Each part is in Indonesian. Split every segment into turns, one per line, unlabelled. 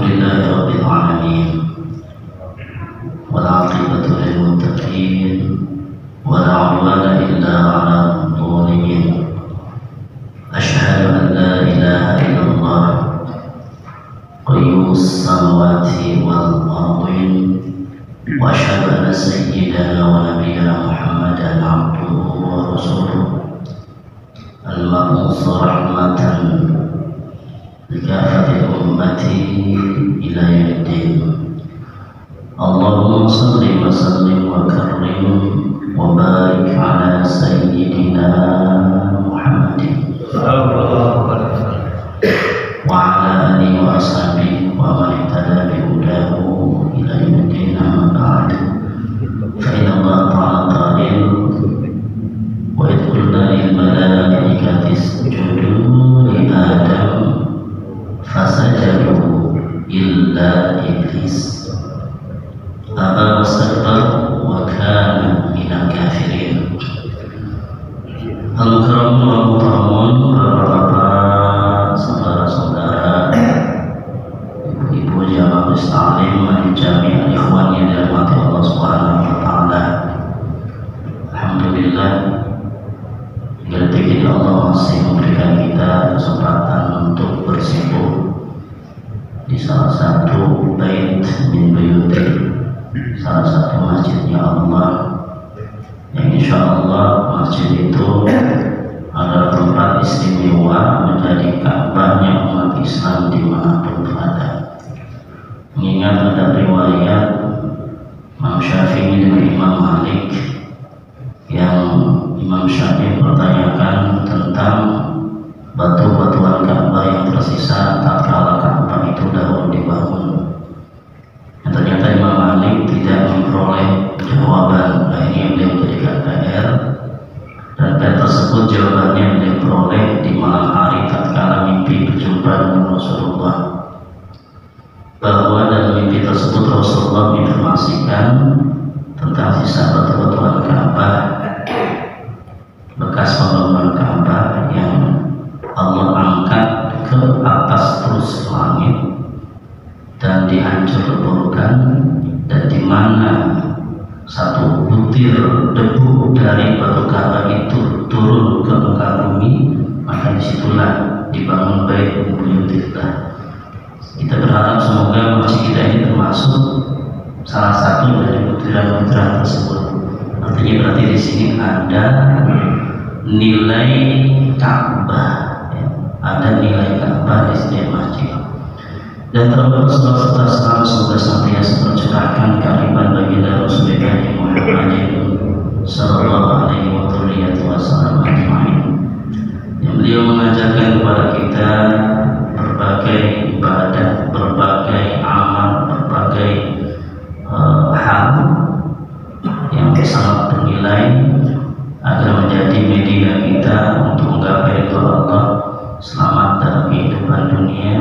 لله رب العالمين والعاقبة للمتقين ولا عدوان إلا على الظالمين. أشهد أن لا إله إلا الله قيوم السماوات والأرضين وأشهد أن سيدنا ونبينا محمدا عبده ورسوله المبعوث رحمة لكافة أمتي إلى يوم الدين. اللهم صل وسلم وكرم وبارك على سيدنا محمد وعلى آله وأصحابه ومن اهتدى بهداه إلى يوم الدين. أما بعد، فإن الله تعالى قائل: وإذ قلنا للملائكة اسجدوا لآدم فسجدوا إلا إبليس أبى واستكبر وكان من الكافرين. Al-Mukarramun wal-Mukarramun, bapak-bapak, saudara-saudara, ibu-ibu jamaah muslim, jami' al-ikhwan yang dirahmati Allah Subhanahu wa taala. Alhamdulillah, detik ini Allah masih memberikan kita kesempatan untuk bersibuk di salah satu bait min buyuti, salah satu masjidnya Allah, yang insya Allah masjid itu adalah tempat istimewa menjadi Ka'bahnya umat Islam dimanapun berada. Mengingat ada riwayat Imam Syafi'i dengan Imam Malik, yang Imam Syafi'i bertanyakan tentang batu-batuan Ka'bah yang tersisa tatkala Ka'bah itu dahulu dibangun. Dan ternyata Imam Malik tidak memperoleh jawaban. Akhirnya beliau menjadikan PR, dan PR tersebut jawabannya beliau peroleh di malam hari tatkala mimpi berjumpa dengan Rasulullah, bahwa dalam mimpi tersebut Rasulullah menginformasikan tentang sisa batu-batuan Ka'bah, bekas pembangunan Ka'bah yang Allah angkat ke atas terus langit dan dihancur leburkan, dan di mana satu butir debu dari batu Ka'bah itu turun ke muka bumi, maka disitulah dibangun bait min buyutillah. Kita berharap semoga masjid kita ini termasuk salah satu dari butiran-butiran tersebut. Artinya berarti di sini ada nilai Ka'bah, ya. Ada nilai Ka'bah di setiap masjid. Dan terdapat saudara-saudara Islam semoga senantiasa tercurahkan kearifan baginda Rasulullah Muhammad sallallahu alaihi wasallam ajma'in, yang beliau mengajarkan kepada kita berbagai ibadah, berbagai amal, berbagai hal yang sangat bernilai agar menjadi media kita untuk menggapai ridha Allah, selamat dalam kehidupan dunia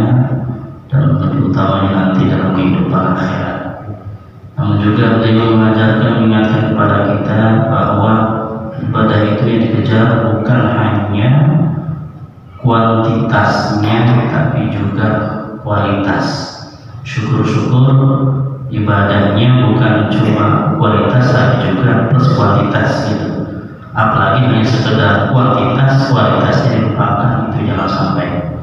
dan lebih utamanya nanti dalam kehidupan akhirat. Namun juga beliau mengajarkan, mengingatkan kepada kita bahwa ibadah itu yang dikejar bukan hanya kuantitasnya tapi juga kualitas. Syukur-syukur ibadahnya bukan cuma kualitas tapi juga plus kuantitas gitu. Apalagi hanya sekedar kuantitas, kualitasnya dilupakan, itu jangan sampai.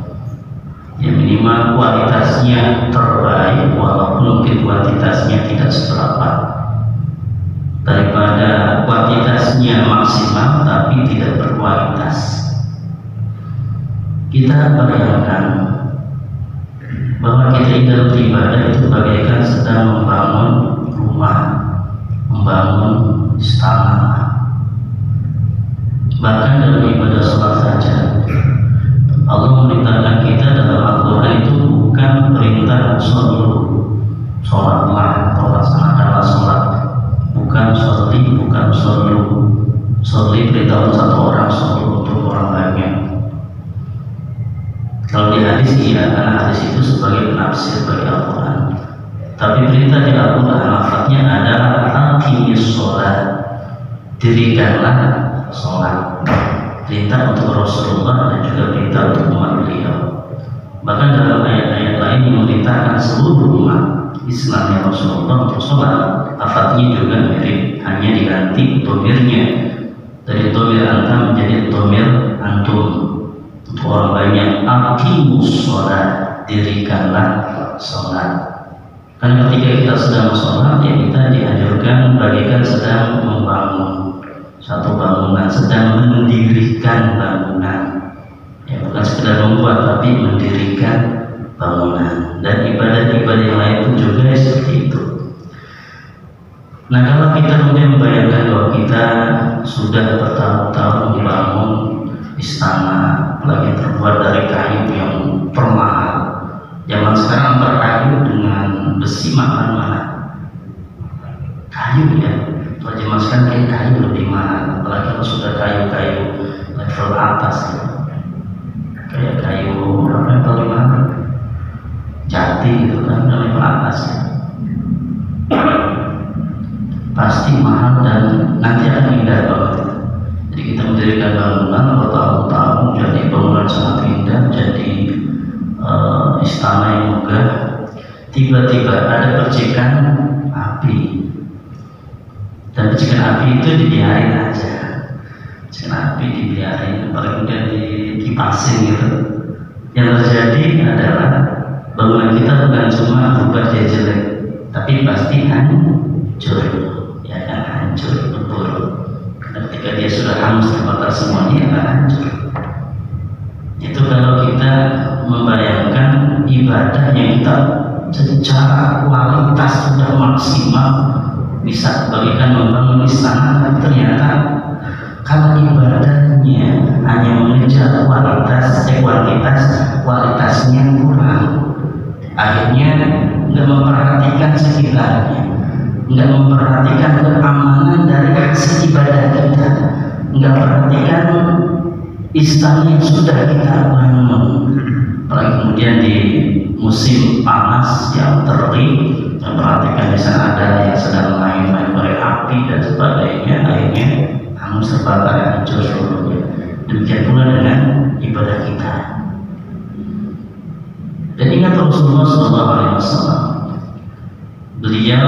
Ya, minimal kualitasnya terbaik walaupun mungkin kuantitasnya tidak seberapa, daripada kuantitasnya maksimal tapi tidak berkualitas. Kita bayangkan bahwa kita dalam beribadah itu bagaikan sedang membangun rumah, membangun istana. Bahkan dalam ibadah sholat saja, Allah memerintahkan kita dalam Al-Quran itu bukan perintah sholatlah atau laksanakanlah sholat, bukan sholli perintah untuk satu orang, sholli untuk orang banyak. Kalau di hadis iya, karena hadis itu sebagai penafsir bagi Al-Quran. Tapi perintah di Al-Quran lafadznya adalah aqimis sholat, dirikanlah sholat. Perintah untuk Rasulullah dan juga perintah untuk umat beliau. Bahkan dalam ayat-ayat lain lain memerintahkan seluruh umat Islamnya Rasulullah untuk sholat. Lafadznya juga mirip, hanya diganti domirnya dari domir anta menjadi domir antum. Untuk orang banyak, aqimus sholat, dirikanlah sholat. Karena ketika kita sedang sholat, ya kita dianjurkan bagaikan sedang membangun satu bangunan, sedang mendirikan bangunan. Ya, bukan sekedar membuat, tapi mendirikan bangunan. Dan ibadah-ibadah yang lain pun juga seperti itu. Nah, kalau kita kemudian membayangkan bahwa kita sudah bertahun-tahun membangun istana, apalagi terbuat dari kayu yang permahal. Zaman sekarang berkayu dengan besi mana kayu ya. Kalau zaman sekarang kayak kayu lebih mahal, apalagi kalau sudah kayu-kayu level atas ya. Kayak kayu apa yang paling mahal? Jati gitu kan, level atas ya. Pasti mahal dan nanti akan indah banget. Jadi kita mendirikan bangunan bertahun-tahun, jadi bangunan sangat indah, jadi istana yang megah. Tiba-tiba ada percikan api, dan percikan api itu dibiarin aja. Percikan api dibiarin, kemudian dikipasin gitu. Yang terjadi adalah bangunan kita bukan cuma berubah jadi jelek, tapi pasti hancur. Ya kan, hancur, lebur. Karena ketika dia sudah hangus terbakar semuanya, akan hancur. Itu kalau kita membayangkan ibadah yang kita secara kualitas sudah maksimal, bisa bagikan membangun istana, tapi ternyata kalau ibadahnya hanya mengejar kualitasnya kurang. Akhirnya nggak memperhatikan sekitarnya, nggak memperhatikan keamanan dari hasil ibadah kita, nggak perhatikan istana yang sudah kita bangun. Apalagi kemudian di musim panas yang terik, yang perhatikan di sana ada yang sedang main korek api dan sebagainya, akhirnya hangus terbakar, hancur seluruhnya. Demikian pula dengan ibadah kita. Dan ingat Rasulullah SAW, beliau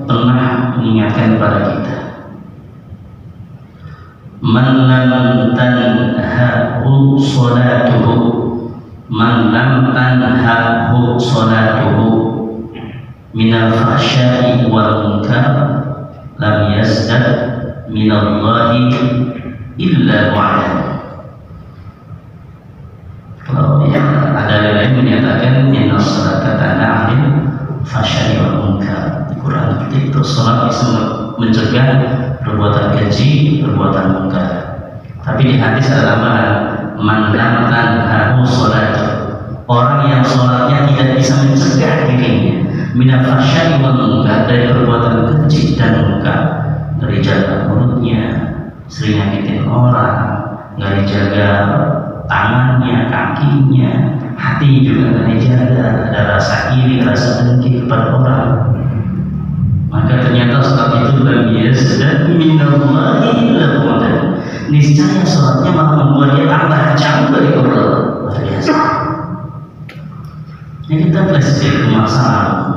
pernah mengingatkan kepada kita, man lam tanhahu salatuhu, man lam tanhahu salatuhu minal fahsya'i wal munkar lam yazdad minallahi illa wa'ala. Kalau ya, ada lain menyatakan inna salata tanha 'anil fahsya'i wal munkar. Quran seperti itu, salat bisa mencegah perbuatan keji, perbuatan munkar. Tapi di hadis ada tambahan, man lam tanhahu salatuhu, orang yang sholatnya tidak bisa mencegah dirinya minal fahsya'i wal munkar, dari perbuatan keji dan munkar, nggak dijaga mulutnya, sering nyakitin orang, nggak dijaga tangannya, kakinya, hati juga nggak dijaga, ada rasa iri, rasa dengki kepada orang, maka ternyata sholat itu lam yazdad minallahi illa wa'ala. Niscaya sholatnya malah membuat dia tambah jauh dari Allah. Luar biasa. Ini kita flashback ke masa lalu,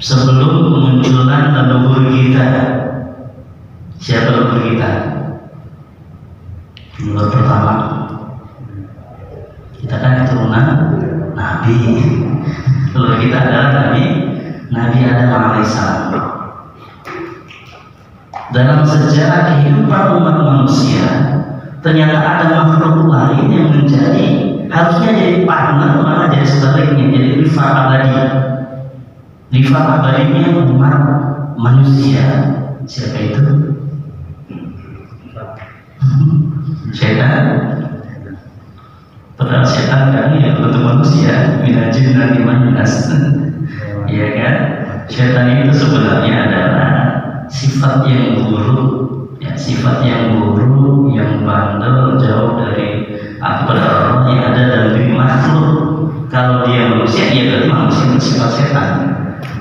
sebelum kemunculan leluhur kita. Siapa leluhur kita? Leluhur pertama kita kan keturunan Nabi. Leluhur kita adalah Nabi Adam alaihissalam. Dalam sejarah kehidupan umat manusia, ternyata ada makhluk lain yang menjadi, harusnya jadi partner, malah jadi sebaliknya, jadi rifat abadi. Rifat abadinya umat manusia. Siapa itu? Setan. Padahal setan kan ya untuk manusia, minajin dan imanas. Iya kan? Setan itu sebenarnya adalah sifat yang buruk, ya, sifat yang buruk, yang bandel, jauh dari kepada Allah yang ada dalam diri makhluk. Kalau dia manusia, dia berarti manusia bersifat setan.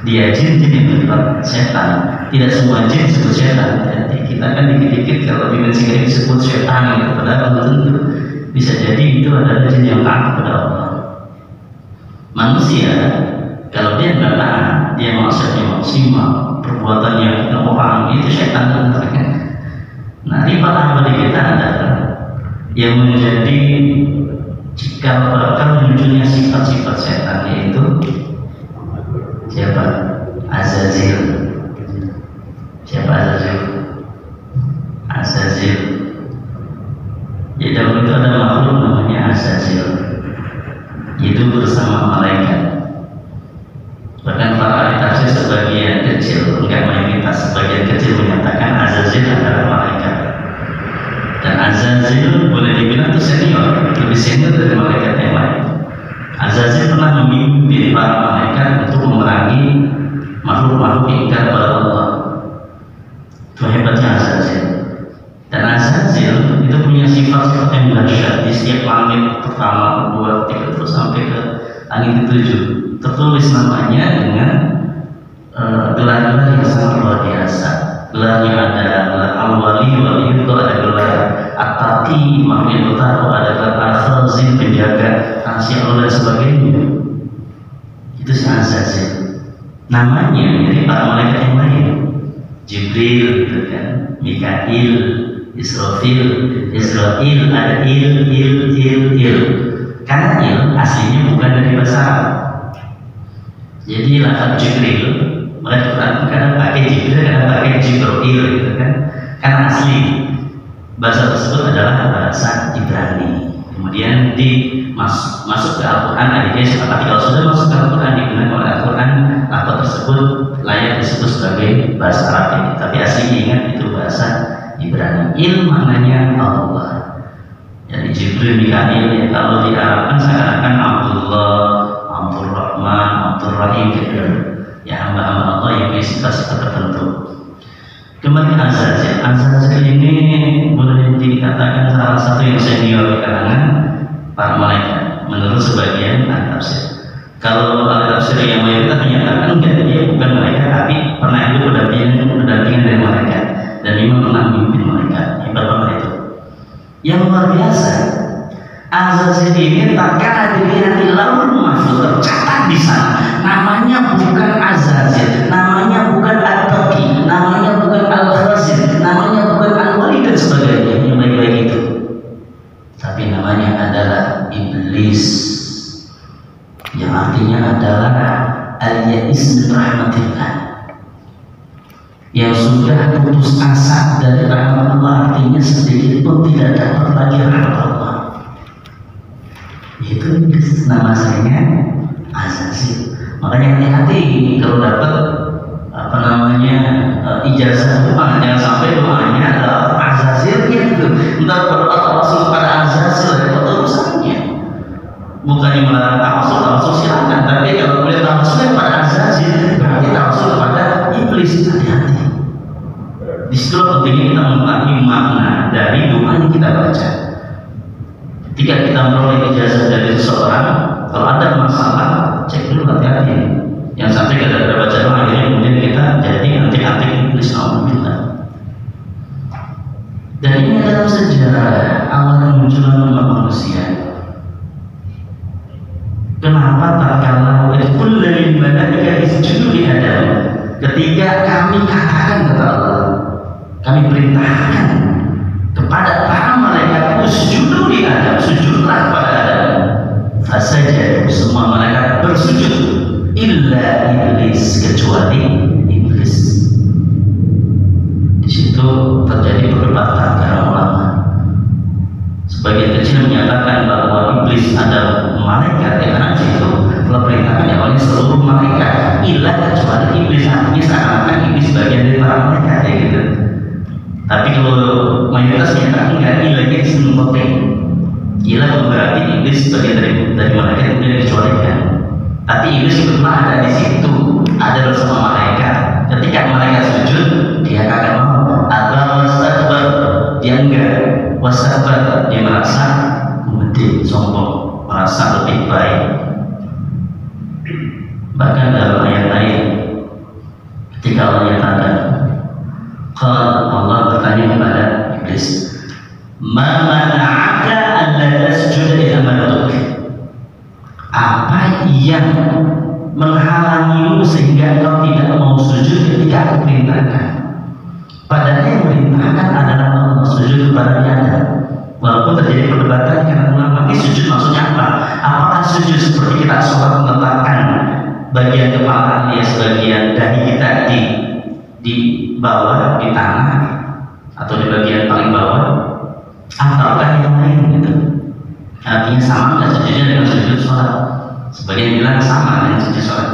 Dia jin, jadi bersifat setan. Tidak semua jin disebut setan. Jadi kita kan dikit-dikit kalau dimensi ini disebut setan, ya, padahal belum tentu. Bisa jadi itu adalah jin yang taat kepada Allah. maksimal, perbuatannya kita orang itu syaitan sebenarnya. Nah, riba abadi kita adalah yang menjadi cikal bakal munculnya sifat-sifat setan, yaitu siapa? Azazil. Siapa Azazil? Azazil. Di dalam itu ada makhluk namanya Azazil, hidup bersama malaikat. Bahkan para ahli tafsir sebagian kecil, enggak mayoritas, sebagian kecil menyatakan Azazil adalah malaikat. Dan Azazil boleh dibilang itu senior, lebih senior dari malaikat yang lain. Azazil pernah memimpin para malaikat untuk memerangi makhluk-makhluk ingkar kepada Allah. Itu hebatnya Azazil. Dan Azazil itu punya sifat-sifat yang dahsyat. Di setiap langit pertama, kedua, ketiga, terus sampai ke langit ketujuh, tertulis namanya dengan gelar-gelar yang sangat luar biasa. Gelarnya ada gelar al-wali, wali itu ada gelar at-taqi, makhluk utara, ada gelar al-khazin, penjaga rahasia Allah dan sebagainya. Itu si Azazil. Namanya mirip para malaikat yang lain. Jibril, gitu kan, Mikail, Israfil, ada il. Karena il aslinya bukan dari bahasa Arab. Jadi lafaz Jibril, mereka kadang pakai Jibril, kadang pakai Jibril, gitu kan? Karena asli bahasa tersebut adalah bahasa Ibrani. Kemudian masuk ke Al-Quran, adiknya sepakati kalau sudah masuk ke Al-Quran digunakan oleh Al-Quran, lafaz tersebut layak disebut sebagai bahasa Arab. Tapi aslinya ingat itu bahasa Ibrani. Il maknanya Allah. Jadi Jibril, Mikail, ya, kalau diarabkan seakan-akan Abdullah, Abdul Rahman, Abdul Rahim, gitu. Ya hamba-hamba Allah yang punya sifat-sifat tertentu. Kembali Azazil. Azazil ini boleh dikatakan salah satu yang senior di kalangan para malaikat menurut sebagian ahli tafsir. Kalau ahli tafsir yang mayoritas menyatakan enggak, dia bukan malaikat, tapi pernah itu berdampingan dari malaikat dan memang pernah memimpin malaikat. Hebat banget itu. Yang luar biasa, Azazil ini tatkala dilihat di lauhul mahfuz tercatat di sana, namanya bukan Azazil, namanya bukan At-Taqi, namanya bukan Al-Khazin, namanya bukan Al-Wali dan sebagainya yang baik-baik itu. Tapi namanya adalah Iblis, yang artinya adalah al-ya'is min rahmatillah, yang sudah putus asa dari rahmat Allah, artinya sedikit pun tidak dapat lagi rahmat Allah. Itu nama aslinya Azazil. Makanya hati-hati kalau dapat ijazah doa, jangan sampai doanya adalah Azazil gitu. Entar berdoa langsung pada Azazil, itu urusannya. Bukannya melarang tawassul silakan, tapi kalau boleh tawassul pada Azazil berarti tawassul pada iblis. Hati-hati. Di situ pentingnya kita memahami makna dari doa yang kita baca. Ketika kita memperoleh ijazah dari seseorang, kalau ada masalah, cek dulu, hati-hati. Yang sampai kita baca doa akhirnya kemudian kita jadi antik-antik iblis, alhamdulillah. Dan ini dalam sejarah awal munculnya umat manusia. Kenapa tatkala qul lil malaikati isjudu li Adam, ketika kami katakan kepada Allah, kami perintahkan kepada para malaikat usjudu li Adam, sujudlah pada Adam. Fasajadu, semua malaikat bersujud, illa iblis, kecuali iblis. Di situ terjadi perdebatan para ulama. Sebagian kecil menyatakan bahwa iblis adalah malaikat, karena itu kalau perintahkan yang oleh seluruh malaikat, illa kecuali iblis, artinya seakan-akan iblis bagian dari para malaikat, ya gitu. Tapi kalau mayoritas menyatakan enggak, illa ini penting. Illa berarti iblis bagian dari malaikat kemudian dikecualikan. Tapi iblis sebetulnya ada di situ, ada bersama malaikat. Ketika malaikat sujud, dia kagak mau. Atau wastakbar, dia enggak. Wastakbar, dia merasa gede, sombong, merasa lebih baik. Bahkan dalam ayat lain, ketika Allah nyatakan, kalau Allah bertanya kepada iblis, ma mana'aka an la tasjuda idza amartuk, apa yang menghalangimu sehingga engkau tidak mau sujud ketika aku perintahkan. Padahal yang merintahkan adalah Allah, sujud kepada Adam. Walaupun terjadi perdebatan karena ulama, ini sujud maksudnya apa? Apakah sujud seperti kita sholat meletakkan bagian kepala alias bagian dahi kita di bawah, di tanah, atau di bagian paling bawah, ataukah yang lain gitu? Artinya sama nggak sujudnya dengan sujud sholat? Sebagian bilang sama dengan sujud sholat,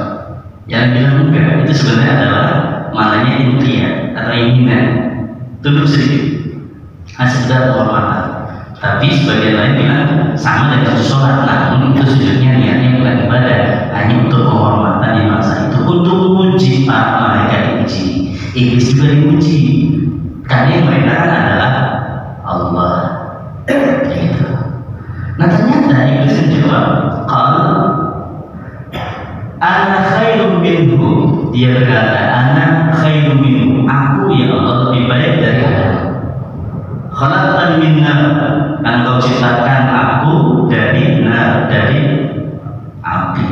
yang bilang enggak. Itu sebenarnya adalah maknanya imtihan atau inginan, tunduk sedikit, sekedar penghormatan. Tapi sebagian lain bilang sama dengan sujud sholat, namun itu sujudnya niatnya bukan ibadah, hanya untuk penghormatan di masa itu, untuk menguji para malaikat diuji, iblis juga diuji, karena yang mereka adalah Allah. Gitu. Nah ternyata iblis menjawab, qal ana khairum minhu. Dia berkata, ana khairum minhu, aku ya Allah lebih baik dari Adam. Khalaqtan min nar, engkau ciptakan aku dari nar, dari api.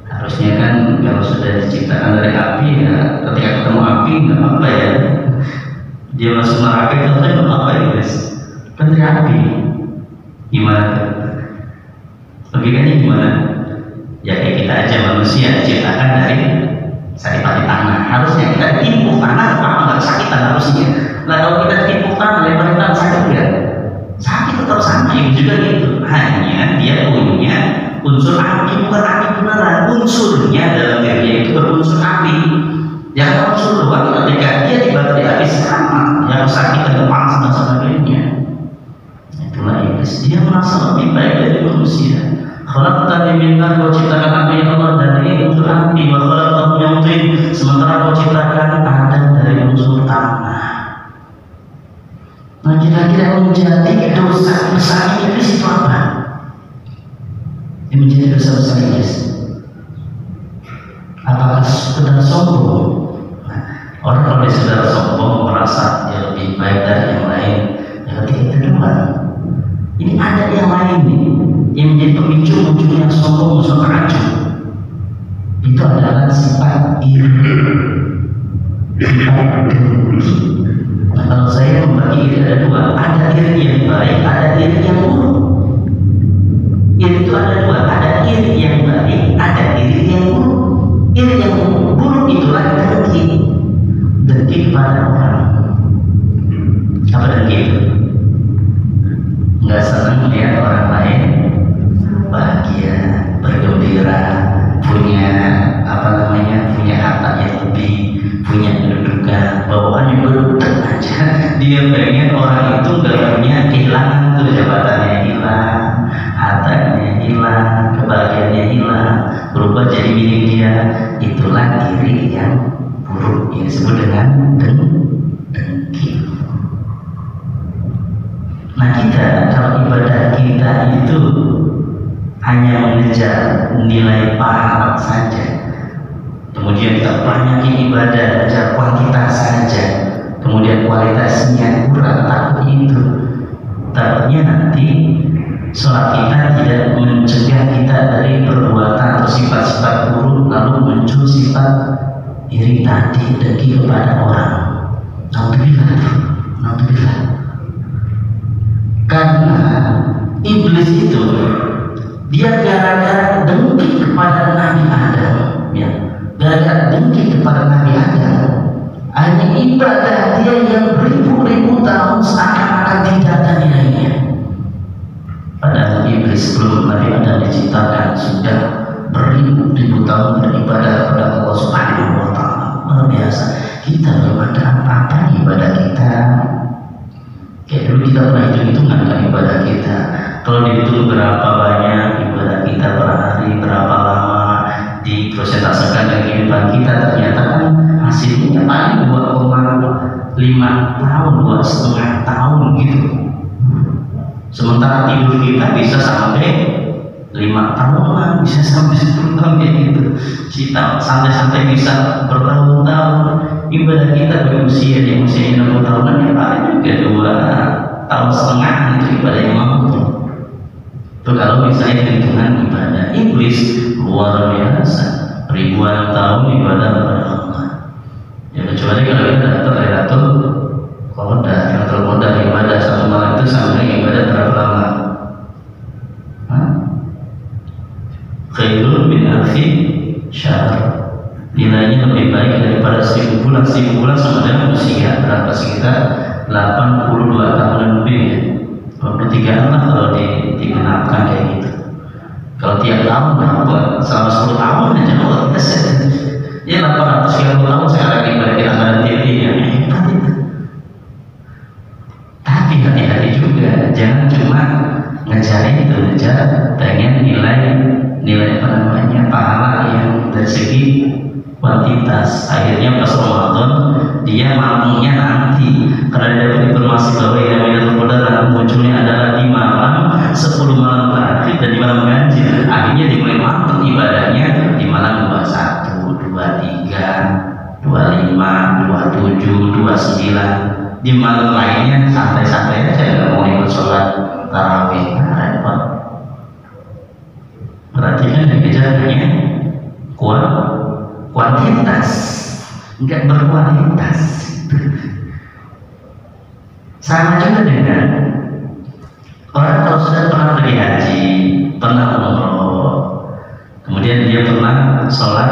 Harusnya kan kalau sudah diciptakan dari api, ya ketika ketemu api nggak apa-apa ya. Dia masuk neraka itu nggak apa-apa ya guys, kan dari api. Gimana tuh? Logikanya gimana? Ya kayak kita aja manusia diciptakan dari saripati tanah. Harusnya kita timpuk tanah, apa nggak sakitan harusnya. Nah kalau kita timpuk tanah, lemparin tanah, sakit nggak? Sakit tetap sama, itu juga gitu. Hanya dia punya unsur api, bukan api beneran. Unsurnya dalam dirinya itu berunsur api. Yang unsur doang ketika dia dibakar di api sama, yang sakit dan panas dan sebagainya. Itulah iblis. Dia merasa lebih baik dari manusia. Khalaqtani min nar, kau ciptakan aku ya Allah dari unsur api, wa khalaqtahu min tin, sementara kau ciptakan Adam dari unsur tanah. Nah kira-kira yang menjadi dosa besar iblis itu apa? Yang menjadi dosa besar iblis? Apakah sekedar sombong? Nah, orang kalau dia sudah sombong merasa dia lebih baik dari yang lain, ya ketika itu doang. Ini ada yang lain nih, yang menjadi pemicu munculnya sombong, musuh kacau. Itu adalah sifat iri, sifat dengki. Nah, kalau saya membagi iri ada dua, ada iri yang baik, ada iri yang buruk. Iri itu ada dua, ada iri yang baik, ada iri yang buruk. Iri yang buruk itulah dengki, dengki kepada orang. Apa dengki itu? Nggak senang melihat orang lain bahagia, bergembira, punya punya harta yang lebih, punya kedudukan, bawaannya berdebat aja. Dia pengen orang itu nggak punya, kehilangan tuh, jabatannya hilang, hartanya hilang, kebahagiaannya hilang, berubah jadi milik dia. Itulah diri yang buruk yang disebut dengan dengki. Nah kita kalau ibadah kita itu hanya mengejar nilai pahala saja, kemudian kita banyaki ibadah, mengejar kuantitas saja, kemudian kualitasnya kurang, takut itu takutnya nanti sholat kita tidak mencegah kita dari perbuatan atau sifat-sifat buruk, lalu muncul sifat iri tadi, dengki kepada orang. Naudzubillah. Karena iblis itu dia gara-gara dengki kepada Nabi Adam, ya, gara-gara dengki kepada Nabi Adam, hanya ibadah dia yang beribu-ribu tahun seakan-akan tidak ada nilainya. Padahal iblis sebelum Nabi Adam diciptakan sudah beribu-ribu tahun beribadah kepada Allah Subhanahu wa Ta'ala. Luar biasa. Kita belum ada apa-apa ibadah kita. Kayak dulu kita pernah hitung-hitungan kan ibadah kita. Kalau dihitung berapa banyak ibadah kita per hari, berapa lama, dipresentasekan dengan kehidupan kita, ternyata kan hasilnya paling 2,5 tahun, 2,5 tahun gitu. Sementara tidur kita bisa sampai 5 tahunan, bisa sampai 10 tahun kayak gitu. Kita santai-santai bisa bertahun-tahun. Ibadah kita berusia di usia 60 tahunan, ya paling juga 2,5 tahun itu ibadah yang mampu. Itu kalau misalnya hitungan ibadah. Iblis luar ribuan tahun ibadah kepada Allah. Ya kecuali kalau kita datang Lailatul Qadar ibadah satu malam itu sampai ibadah berapa lama? Khairun min alfi syahr. Nilainya lebih baik daripada 1000 bulan. 1000 bulan sama dengan usia berapa sekitar 82 tahun lebih ya. 23 lah kalau digenapkan kayak gitu. Kalau tiap tahun berapa? Selama 10 tahun aja luar biasa. Ya 830 tahun sekarang ibadah anggaran tinggi ya. Tapi hati-hati juga, jangan cuma ngejar itu, ngejar pengen nilai apa namanya pahala yang dari segi kuantitas. Akhirnya pas Ramadan dia mampunya nanti karena dia dapat informasi bahwa yang Lailatul Qadar munculnya adalah di malam 10 malam terakhir dan di malam ganjil. Akhirnya dimulai mantap ibadahnya di malam 21, 23, 25, 27, 29. Di malam lainnya santai-santai aja, nggak mau ikut sholat tarawih. Repot. Berarti kan dikejarnya kuantitas, nggak berkualitas. Sama juga dengan orang kalau sudah pernah pergi haji, pernah umroh, kemudian dia pernah sholat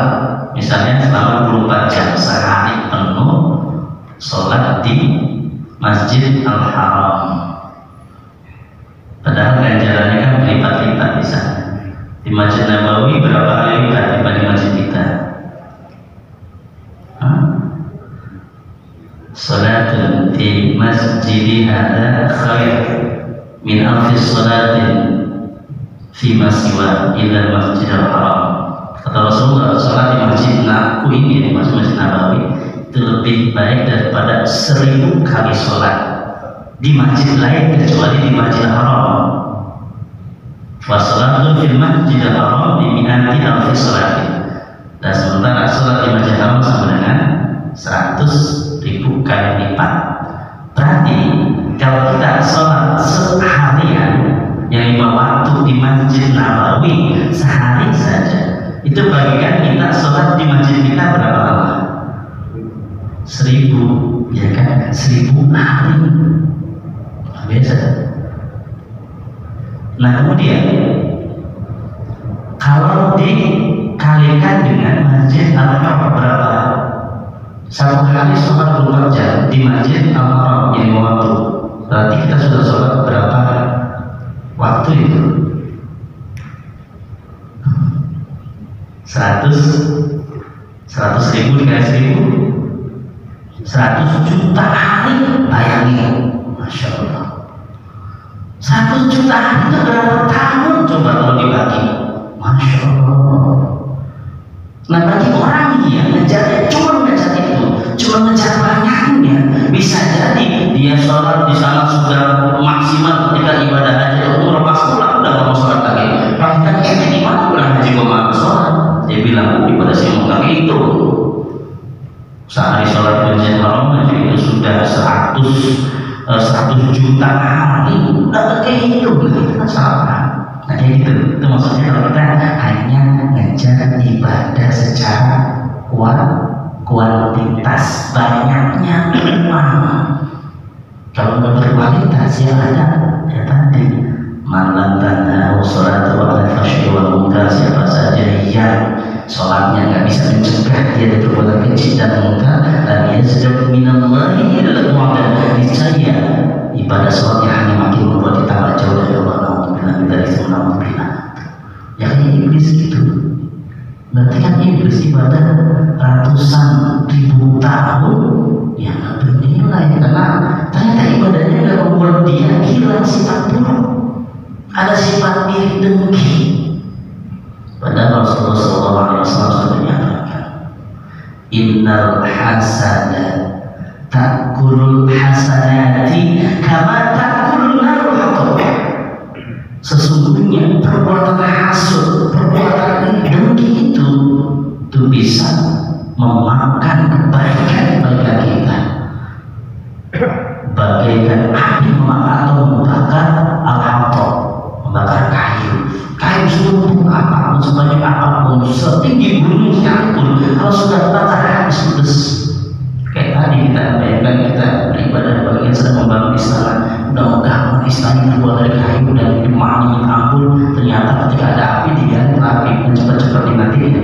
misalnya selama 24 jam sehari penuh sholat di Masjid Al-Haram, padahal ganjarannya kan berlipat-lipat di sana. Di Masjid Nabawi berapa kali lipat dibanding masjid kita? Salatun di masjid hada khair min alfi salatin fi masiwa ila Masjid Al-Haram. Kata Rasulullah, salat di masjid aku ini, di Masjid Nabawi itu lebih baik daripada 1000 kali sholat di masjid lain kecuali di Masjid Al-Haram. Wassalatu fil Masjid Al-Haram bi mi'ati alfi sholatin. Dan sementara sholat di Masjid Al-Haram sama dengan 100.000 kali lipat. Berarti kalau kita sholat seharian yang 5 waktu di Masjid Nabawi sehari saja, itu bagikan kita sholat di masjid kita berapa lama? 1000, ya kan? 1000 hari. Biasa. Nah kemudian kalau dikalikan dengan Masjid Al-Haram berapa? Satu hari sholat 24 jam di Masjid Al-Haram yang 5 waktu. Berarti kita sudah sholat berapa waktu itu? 100.000 dikali 1000, 100 juta hari. Bayangin, Masya Allah, 100 juta hari itu berapa tahun coba kalau dibagi? Masya Allah. Nah bagi orang yang ngejar cuma ngejar itu, cuma ngejar banyaknya, bisa jadi dia sholat di sana sudah maksimal ketika ibadah haji atau umrah, pas pulang udah mau sholat lagi. Bahkan di mana pulang haji mau sholat? Dia bilang ibadah sih mau lagi itu. Sehari sholat Masjid Haram itu sudah 100 juta hari. Udah kayak itu, kita salah. Nah kayak gitu, itu maksudnya kalau kita hanya ngejar ibadah secara kuantitas, banyaknya uang. Kalau nggak berkualitas yang ada ya tadi malam tanah sholat wal fahsyi wal munkar, siapa saja yang sholatnya nggak bisa mencegah dia dari perbuatan keji dan munkar, dan dia sedang minallahi ila mu'adad, niscaya ibadah sholatnya hanya makin membuat kita tambah jauh dari Allah. Dari semua ya kayak iblis gitu. Berarti kan iblis ibadah ratusan ribu tahun ya nggak bernilai, karena ternyata ibadahnya nggak membuat dia hilang sifat buruk, ada sifat iri dengki. Padahal Rasulullah SAW sudah menyatakan, innal hasada ta'kulul hasanati kama ta'kulul naru hatab. Sesungguhnya perbuatan hasud, perbuatan dengki itu bisa memakan kebaikan kita, bagaikan api membakar atau membakar al-hatab, membakar kayu sudah apapun, sebanyak apapun, setinggi gunung sekalipun, kalau sudah patah habis ludes. Kayak tadi kita bayangkan kita beribadah bagian sedang membangun istana, udah megah istana terbuat dari kayu dan dimahami ampun, ternyata ketika ada api diganti api dan cepat-cepat dimatiin.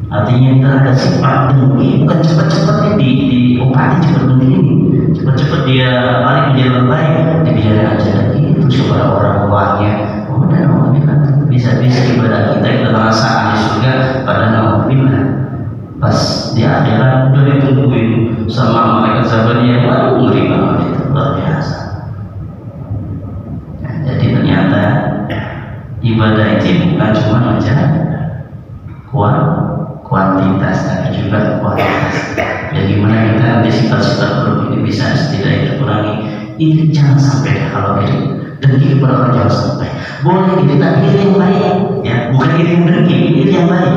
Artinya kita ada sifat dengki, bukan cepat-cepat di upati cepat dengki ini, cepat-cepat dia balik menjadi lebih baik, dibiarkan aja lagi itu kepada orang tuanya. Udah alhamdulillah, bisa-bisa ibadah kita itu merasa di surga, pada alhamdulillah pas di akhirat udah ditungguin sama malaikat sabarnya, waduh ngeri banget itu, luar biasa. Nah, jadi ternyata ibadah itu bukan cuma mengejar kuantitas, tapi juga kualitas. Bagaimana kita nanti sifat-sifat buruk ini bisa setidaknya terkurangi. Ini jangan sampai kalau iri dengki kepada orang, jangan sampai. Boleh iri tapi iri yang baik, ya, bukan iri yang dengki, iri yang baik.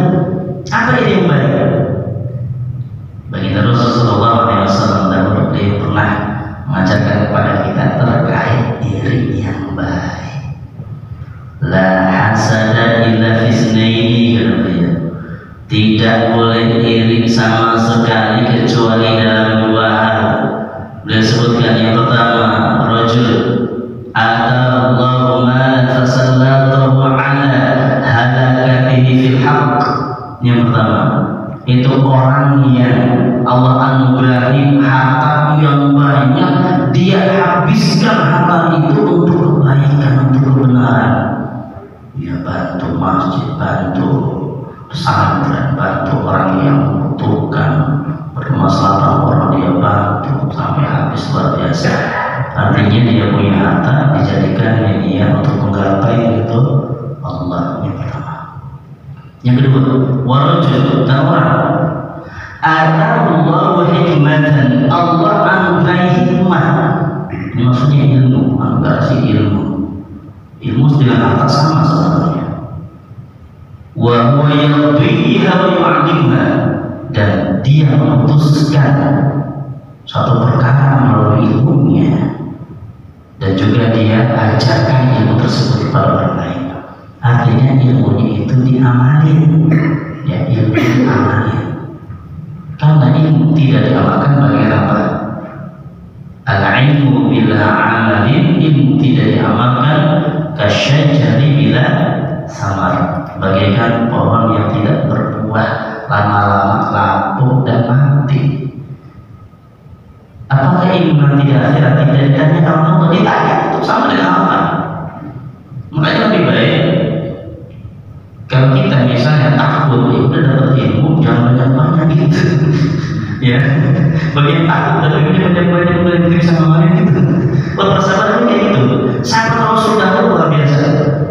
Apa iri yang baik? Baginda Rasulullah SAW dahulu beliau pernah mengajarkan kepada kita terkait iri yang baik. La hasada illa fisnaini, kata beliau. Tidak boleh iri sama sekali kecuali dalam dua hal. Beliau sebutkan yang pertama, rajul atallahu ma tasallatahu ala halakatihi fil haqq. Yang pertama, itu orang yang Allah anugerahi harta yang banyak, dia habiskan harta itu untuk kebaikan, untuk kebenaran. Dia bantu masjid, bantu pesantren, bantu orang yang membutuhkan, bermasalah orang dia bantu sampai habis, luar biasa. Artinya dia punya harta, dijadikan media untuk menggapai itu Allah. Yang pertama. Yang kedua, warajul, dan orang atahullahu hikmatan, Allah anugerahi hikmah. Ini maksudnya ilmu, anugerasi ilmu. Ilmu dengan harta sama sebenarnya. Wa huwa yaqdiha wa yu'allimha, dan dia memutuskan suatu perkara melalui ilmunya, dan juga dia ajarkan ilmu tersebut kepada orang lain. Artinya ilmunya itu diamalin, ya, ilmu diamalin. Karena ilmu tidak diamalkan bagian apa? Al-ilmu bila amalin, ilmu tidak diamalkan kasyajari bila samar, bagaikan pohon yang tidak berbuah, lama-lama lapuk dan mati. Apakah ilmu nanti di akhirat tidak ditanya Allah? Ditanya, itu sama dengan Allah. Makanya lebih baik kalau kita misalnya takut, ya udah dapat ilmu jangan banyak-banyak gitu. Ya, bagian takut dan banyak-banyak udah bisa ngamalin gitu. Kalau persahabatan kayak gitu, sahabat Rasulullah luar biasa.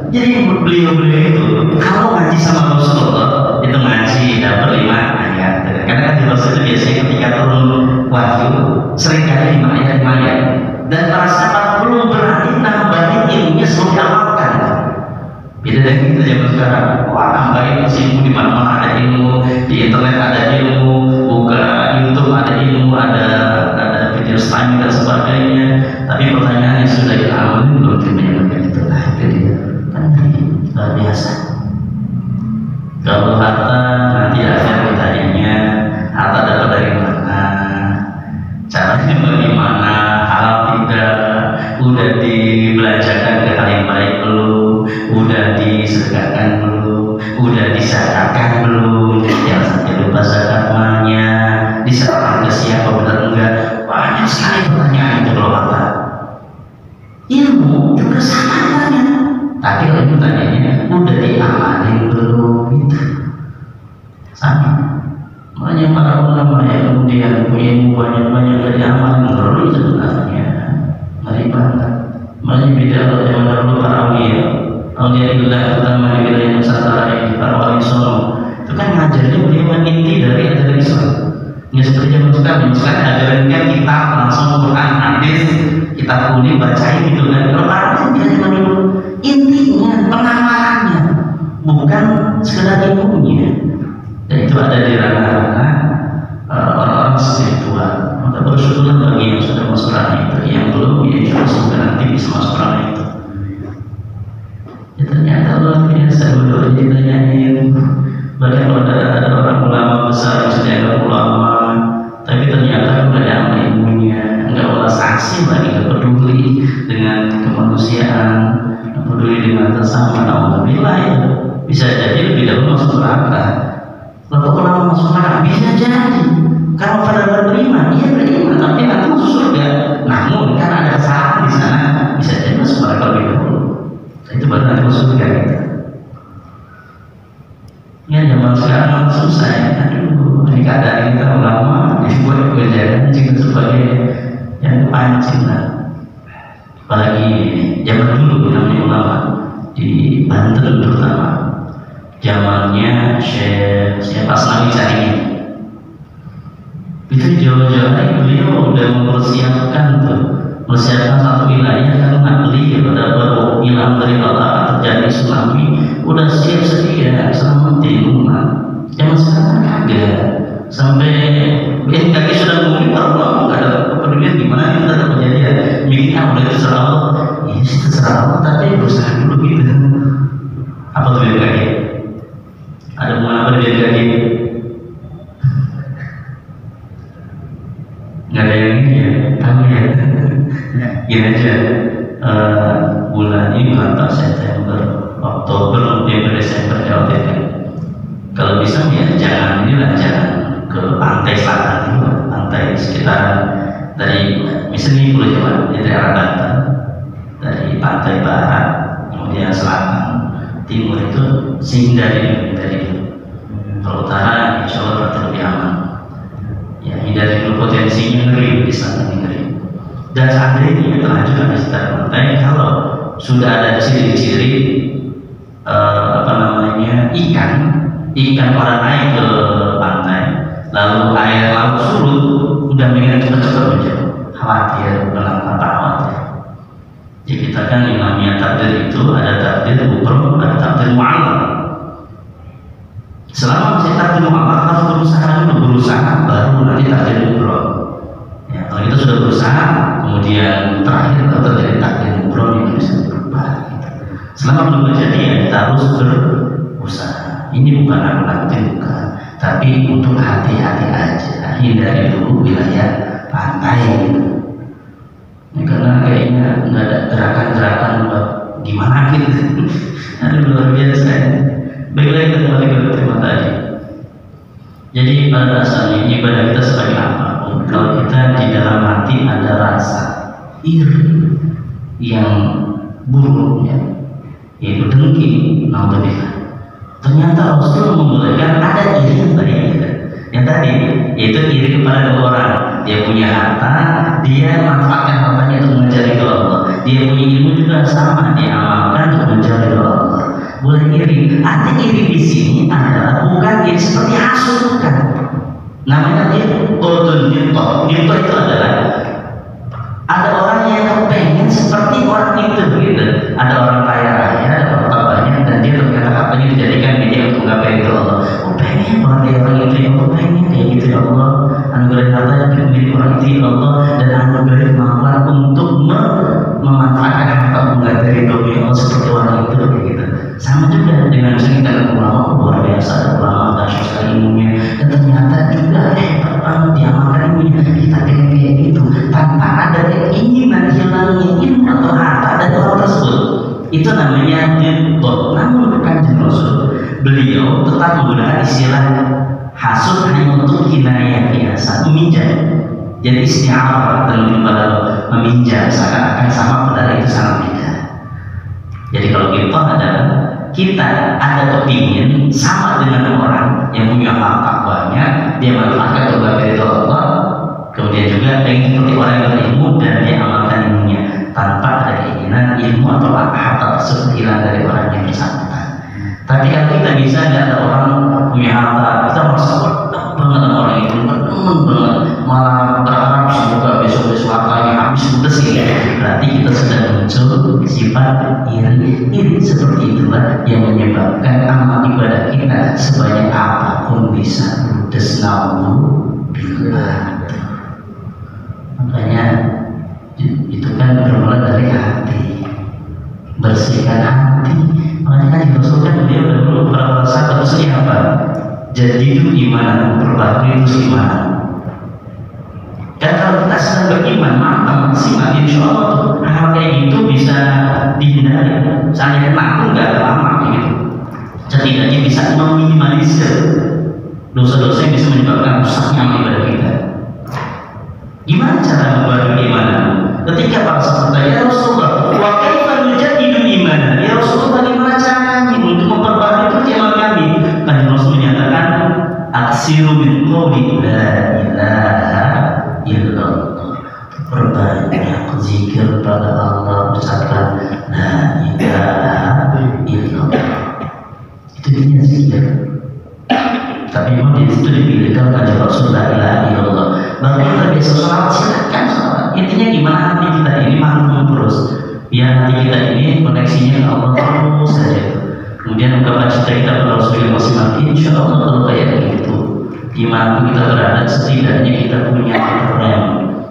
Jadi beliau-beliau itu kalau ngaji sama Rasulullah itu ngaji dapat 5 ayat. Karena kan di Rasul itu biasanya ketika turun wahyu seringkali 5 ayat. Dan para sahabat belum berani nambahin ilmunya sebelum diamalkan. Beda dari kita zaman sekarang. Wah, nambahin ilmu, di mana-mana ada ilmu, di internet ada ilmu, buka YouTube ada ilmu, ada video streaming dan sebagainya. Tapi pertanyaannya sudah diamalin belum? Dimenyakan itulah itu dia. Kan luar biasa. Kalau harta nanti akhir ditanya harta dapat dari mana, caranya bagaimana, halal tidak, udah dibelanjakan ke hal yang baik belum, udah disedekahkan belum, udah disedekahkan belum, jangan sampai lupa zakatnya, diserahkan ke siapa benar enggak. Banyak sekali pertanyaan itu kalau harta. Ilmu juga sama tanya, tapi ilmu tanyanya udah diamalin belum, gitu sama. Makanya para ulama yang kemudian punya ilmu banyak-banyak dari amal ngeri sebenarnya, ngeri banget. Makanya beda kalau zaman dahulu para awliya ilah terutama di wilayah Nusantara ini, para wali songo itu kan ngajarnya bagaimana inti dari ajaran Islam. Nggak seperti zaman sekarang. Misalnya ajarannya kitab langsung Quran, hadis, kitab kuning bacain gitu kan. Kalau para dia cuma dulu intinya, pengamalannya, bukan sekedar ilmunya. Dan itu ada di ranah-ranah orang-orang spiritual. Maka bersyukurlah bagi yang sudah masuk ranah itu. Yang belum, ya semoga nanti bisa masuk ranah itu. Ya, ternyata luar biasa dulu ditanyain. Bahkan ada orang ulama besar, misalnya ulama, tapi ternyata nggak ada ilmunya, nggak ulas aksi lagi, nggak peduli dengan kemanusiaan, nggak peduli dengan sesama. Alhamdulillah ya, bisa jadi lebih dahulu masuk neraka. Kalau ulama masuk neraka bisa jadi, kalau pada beriman, iya beriman, tapi nanti masuk surga. Namun kan ada kesalahan di sana, bisa jadi masuk neraka lebih dahulu. Itu baru nanti masuk surga kita. Ya zaman sekarang susah ya, aduh, ini keadaan kita ulama dibuat kebijakan juga sebagai yang paling cinta. Apalagi zaman dulu namanya ulama di Banten terutama, zamannya Syekh Asnawi Caringin. Itu jauh-jauh hari beliau udah mempersiapkan satu wilayah karena beliau baru hilang dari Allah terjadi tsunami, udah siap sedia selamatin umat. Zaman sekarang kagak, sampai BMKG sudah ngomongin orang nggak ada kepedulian gimana kita ada kejadian mikirnya udah terserah Allah. Iya sih terserah Allah, tapi berusaha dulu gitu. Apa tuh BMKG? Ada hubungan apa dengan BMKG? Nggak ada yang ini ya, tahu ya. Gini aja, bulan ini bulan September, Oktober, November, Desember, Jawa Tengah. Kalau bisa ya jangan ke pantai selatan dulu, pantai sekitar dari misalnya Pulau Jawa di daerah Banten, dari pantai barat, kemudian selatan, timur itu hindari dulu. Kalau utara, insya Allah berarti lebih aman. Ya hindari dulu potensinya ngeri di sana ngeri. Dan seandainya terlanjur di sekitar pantai, kalau sudah ada ciri-ciri ikan orang naik ke pantai, lalu air laut surut, udah mendingan cepat-cepat menjauh. Khawatir, kenapa khawatir? Ya kita kan yang namanya takdir itu ada takdir mubrom, ada takdir mu'allaq. Selama masih takdir mu'allaq harus berusaha baru nanti takdir mubrom. Ya, kalau kita sudah berusaha, kemudian terakhir kalau terjadi takdir mubrom itu bisa berubah. Selama belum terjadi ya kita harus berusaha. Ini bukan nakut-nakutin, bukan, tapi untuk hati-hati aja, hindari dulu wilayah pantai gitu. Ya, karena kayaknya nggak ada gerakan-gerakan buat gimana gitu. Aduh luar biasa ya. Baiklah kita kembali ke tema tadi. Jadi pada dasarnya ibadah kita sebagai apa? Kalau kita di dalam hati ada rasa iri yang buruk ya, yaitu dengki, naudzubillah. Ternyata Rasul membolehkan ada iri yang baik, yang tadi yaitu iri kepada dua orang. Dia punya harta, dia manfaatkan hartanya untuk mencari Allah. Dia punya ilmu juga sama, dia amalkan untuk mencari Allah. Boleh iri. Arti iri di sini adalah bukan iri seperti hasud, bukan. Namanya nito itu adalah ada orang yang kepengen seperti orang itu gitu. Ada orang kaya raya, ada orang banyak, dan dia ternyata hartanya dijadikan media untuk menggapai itu Allah. Oh pengen orang kayak orang itu ya Allah, pengen kayak gitu ya Allah. Anugerah harta yang dimiliki orang itu ya Allah, dan anugerah kemampuan untuk memanfaatkan harta menggapai itu ya Allah seperti orang itu kayak gitu. Sama juga dengan misalnya kita ada ulama luar biasa, ada ulama dahsyat sekali ilmunya, dan ternyata juga hebat banget diamalkan ilmunya. Kita kayak gitu tanpa ada keinginan hilangnya ilmu atau harta dari orang tersebut. Itu namanya nito. Namun Kanjeng Rasul beliau tetap menggunakan istilah hasud hanya untuk kinayah biasa, meminjam. Jadi isti'arah dalam meminjam seakan-akan sama padahal itu sangat beda. Jadi kalau kita adalah kita ada kepingin sama dengan orang yang punya harta banyak, dia manfaatkan untuk dari Allah, kemudian juga pengen seperti orang yang berilmu dan dia amalkan ilmunya tanpa ada keinginan ilmu atau harta tersebut hilang dari orang yang bersangkutan. Tapi kalau kita bisa nggak ada orang punya harta, kita merasa berdemen banget sama orang itu, berdemen banget, malah berharap semoga besok-besok hartanya habis ludes ya. Berarti kita sudah muncul sifat iri seperti itulah yang menyebabkan amal ibadah kita sebanyak apapun bisa ludes. Naudzubillah. Makanya itu kan bermula dari hati. Bersihkan hati, Makanya kan Rasul kan beliau dahulu para sahabat terusnya apa? Jadi itu gimana? Perbarui itu gimana? Dan kalau kita sedang beriman, maka maksimal insya Allah tuh hal kayak gitu bisa dihindari. Misalnya kena pun nggak lama gitu. Setidaknya bisa meminimalisir dosa-dosa yang bisa menyebabkan rusaknya ibadah kita. Gimana cara memperbarui iman? Ketika para sahabat bertanya, ya Rasulullah, wa kaifa nujaddidu iman? Ya Rasulullah, bagaimana caranya untuk memperbarui iman kami? Kan Rasul menyatakan, aksiru min qawli la ilaha illallah. Perbanyak zikir pada Allah, ucapkan la ilaha illallah. Itu dia zikir. Tapi memang di situ dipilihkan pada Rasul la ilaha illallah. Bagi yang terbiasa sholat, silakan sholat. Intinya gimana hati kita ini makmum terus. Biar hati kita ini koneksinya ke Allah terus saja. Kemudian ungkapan cinta kita pada Rasulullah masing-masing. Insya Allah kalau kayak gitu, dimanapun kita berada, setidaknya kita punya rem.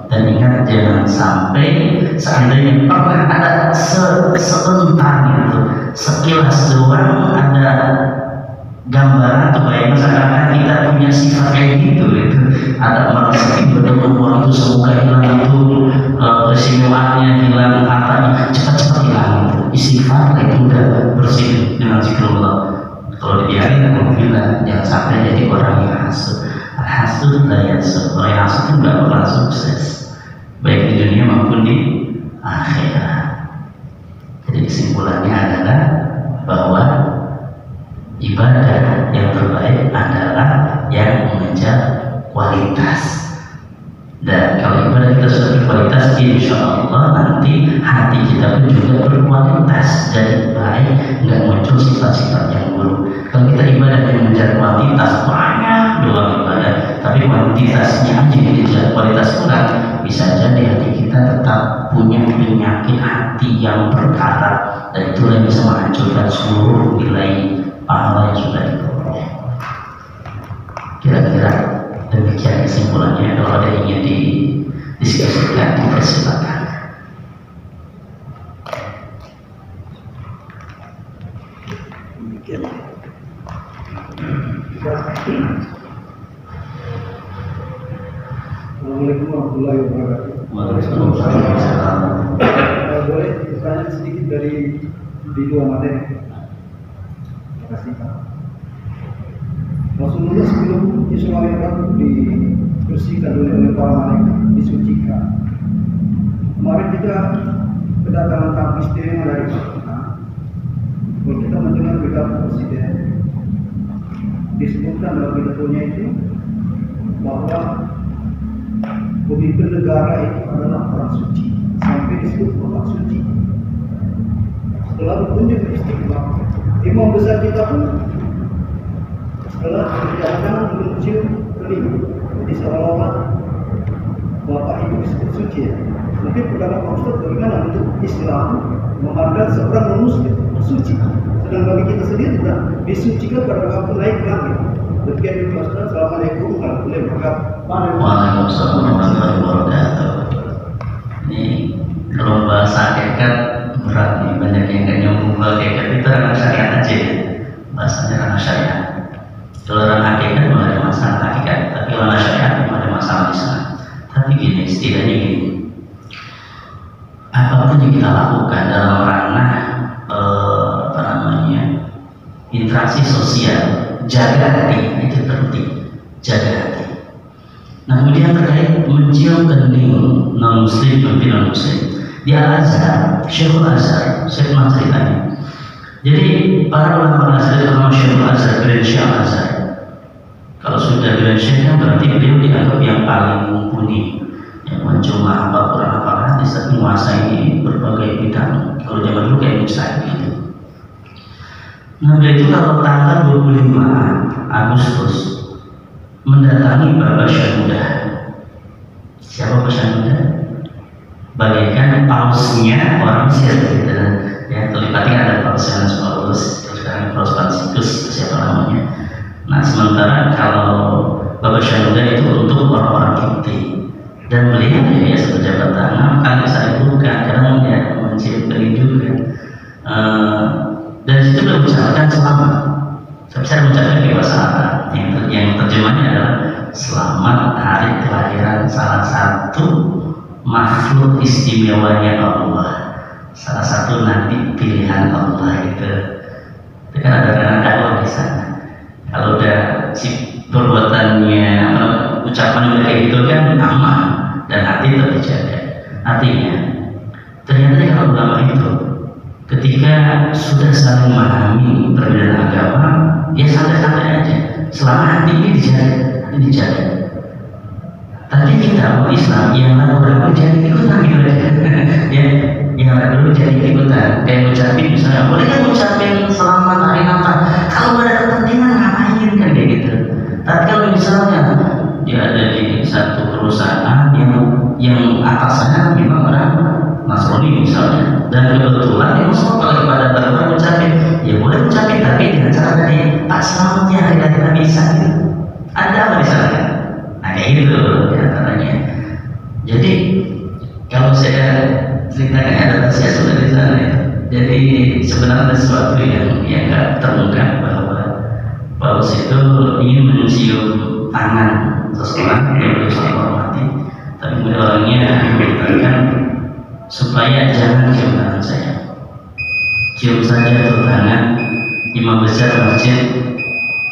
Dan ingat, jangan sampai seandainya pernah ada sebentar gitu, sekilas doang ada gambaran atau bayangan seakan-akan kita punya sifat kayak gitu. Ada merasa ibadah orang itu semoga hilang itu keistimewaannya, hilang hartanya, cepat-cepat hilang itu. Istighfar itu udah bersih dengan zikrullah. Kalau dibiarin, alhamdulillah, jangan sampai jadi orang yang hasud. Hasud lah ya, orang yang hasud itu nggak pernah sukses, baik di dunia maupun di akhirat. Jadi kesimpulannya adalah bahwa ibadah yang terbaik adalah yang mengejar kualitas. Dan kalau ibadah kita sudah berkualitas, insya Allah nanti hati kita pun juga berkualitas, jadi baik, nggak muncul sifat-sifat yang buruk. Kalau kita ibadah yang mengejar kualitas, banyak doang ibadah, tapi kuantitasnya aja dikejar, kualitas kurang, bisa jadi hati kita tetap punya penyakit hati yang berkarat, dan itu yang bisa menghancurkan seluruh nilai pahala yang sudah diperoleh. Kira-kira demikian kesimpulannya. Kalau ada yang ingin didiskusikan, dipersilakan.
Assalamualaikum warahmatullahi wabarakatuh.
Waalaikumsalam.
Boleh bertanya sedikit dari di dua materi? Terima kasih Pak. Rasulullah sebelum Isra Mi'raj dibersihkan oleh para malaikat, disucikan. Kemarin kita kedatangan tamu istimewa dari Pakistan. Kalau kita mendengar pidato presiden, disebutkan dalam pidatonya itu bahwa pemimpin negara itu adalah orang suci, sampai disebut orang suci. Setelah berkunjung ke Istiqlal, imam besar kita pun setelah berjalan mencium kening, jadi seolah-olah bapak itu disebut suci ya. Mungkin pertama Pak Ustaz, bagaimana untuk Islam memandang seorang non-Muslim suci, sedang bagi kita sendiri sudah disucikan pada waktu naik ke langit. Demikian itu Pak Ustaz. Assalamualaikum warahmatullahi wabarakatuh.
Waalaikumsalam warahmatullahi wabarakatuh. Ini kalau bahasa hakikat berat nih, banyak yang nggak nyambung. Hakikat itu ranah syariat aja ya, bahasanya ranah syariat. Kalau ranah hakikat memang ada masalah hakikat, tapi ranah syariat memang ada masalah di sana. Tapi gini, setidaknya gini, apapun yang kita lakukan dalam ranah interaksi sosial, jaga hati, itu penting, jaga hati. Nah, kemudian terkait mencium kening non-muslim dan non-muslim, di Al-Azhar, Syekhul Azhar, saya pernah ceritanya. Jadi para ulama Azhar, terutama Syekhul Azhar, Grand Syekh Azhar, kalau sudah Grand Syekh kan berarti beliau dianggap yang paling mumpuni, yang mencuma hafal Quran, hafal hadis, dan menguasai berbagai bidang. Kalau zaman dulu kayak mustahil gitu. Nah, beliau itu kalau tanggal 25 Agustus mendatangi Baba Syanuda. Siapa Baba Syanuda? Bagaikan pausnya orang Mesir gitu. Ya, terlibatnya ada Paus Paulus, terus sekarang Paus Franciscus, siapa namanya. Nah, sementara kalau Baba Syanuda itu untuk orang-orang Kipti, dan beliau ya sepejabat tangan kali saya bukan, kadang ya mencium kening juga. Dan situ beliau ucapkan selamat. Saya mengucapkan di bahasa Arab yang terjemahnya adalah selamat hari kelahiran salah satu makhluk istimewanya Allah, salah satu nabi pilihan Allah itu kan ada dana dakwah di sana. Kalau udah si perbuatannya ucapan kayak gitu kan aman dan hati terjaga. Artinya ternyata kalau ulama itu ketika sudah saling memahami perbedaan agama, ya santai-santai aja. Selama hati ini dijaga. Tapi kita umat Islam yang ragu-ragu jadi ikutan gitu aja. Ya, yang ragu jadi ikutan. Kayak ucapin misalnya, boleh kan ucapin selamat hari Natal? Kalau ada kepentingan ngapain kan kayak gitu. Tapi kalau misalnya dia ada di satu perusahaan yang atasannya memang orang Nasrani misalnya, dan kebetulan yang semua kalau pada barang ucapin, ya boleh ucapin tapi dengan cara tadi Pak selamatnya hari kita bisa gitu. Ada apa di sana? Nah kayak gitu diantaranya. Jadi kalau saya ceritakan ada rahasia sudah di sana ya. Jadi sebenarnya ada sesuatu yang nggak terungkap bahwa Paulus itu ingin mencium tangan seseorang yang harus dihormati, tapi kemudian orangnya memberitakan supaya jangan cium tangan saya, cium saja tuh tangan imam besar masjid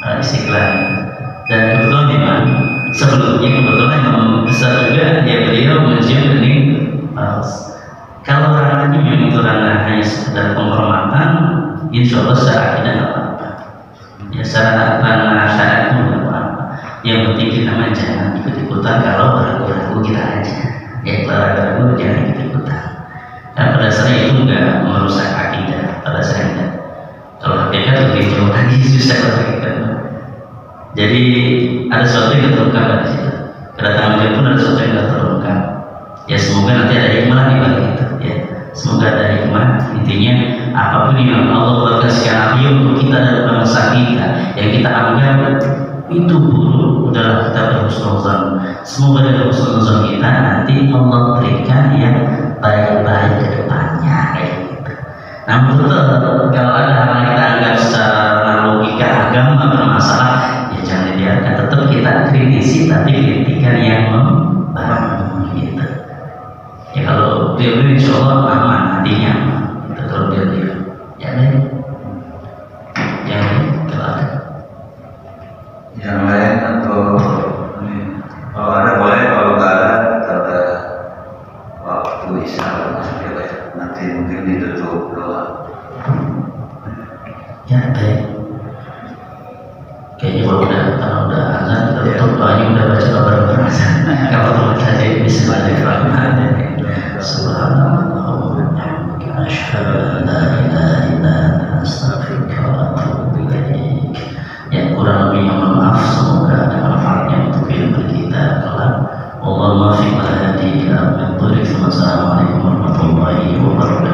Istiqlal. Dan kebetulan memang sebelumnya kebetulan imam besar juga ya beliau mencium kening Paulus. Kalau ranahnya memang itu ranah hanya sekedar penghormatan, insya Allah secara akidah tidak apa-apa. Ya secara ranah syariat itu tidak apa-apa. Yang penting kita mah jangan ikut-ikutan kalau ragu-ragu kita aja. Ya kalau ragu-ragu jangan ikut-ikutan. Dan pada dasarnya itu enggak merusak akidah. Pada dasarnya enggak. Kalau hakikat lebih jauh lagi susah kalau hakikat. Jadi ada sesuatu yang terungkap di situ. Kedatangan beliau pun ada sesuatu yang terungkap. Ya semoga nanti ada hikmah di balik itu. Ya semoga ada hikmah. Intinya apapun yang Allah buatkan skenario untuk kita dan bangsa kita yang kita anggap itu buruk, udahlah kita berhusnuzon. Semoga dari husnuzon kita nanti Allah berikan yang baik-baik ke depannya kayak gitu. Namun kalau ada hal yang kita anggap secara logika agama bermasalah, ya jangan dibiarkan. Tetap kita kritisi, tapi kritikan yang membangun gitu. Ya kalau dia insya Allah aman, hatinya aman. Itu kalau dia ya deh. Yang kalau ada
yang lain atau ini, kalau ada boleh, kalau nggak ada waktu isya nanti mungkin ditutup doa.
Ya baik. Kayaknya kalau udah azan kita tutup doanya udah baca kabar berasa. Kalau teman saja Bismillahirrahmanirrahim. Subhanallah wa bihamdihi asyhadu an la ilaha illa anta astaghfiruka wa atubu ilaik. Ya kurang lebihnya maaf, semoga ada manfaatnya untuk kehidupan kita kelak. Allahumma fi ma hadi ila min dhurri. Assalamualaikum warahmatullahi wabarakatuh.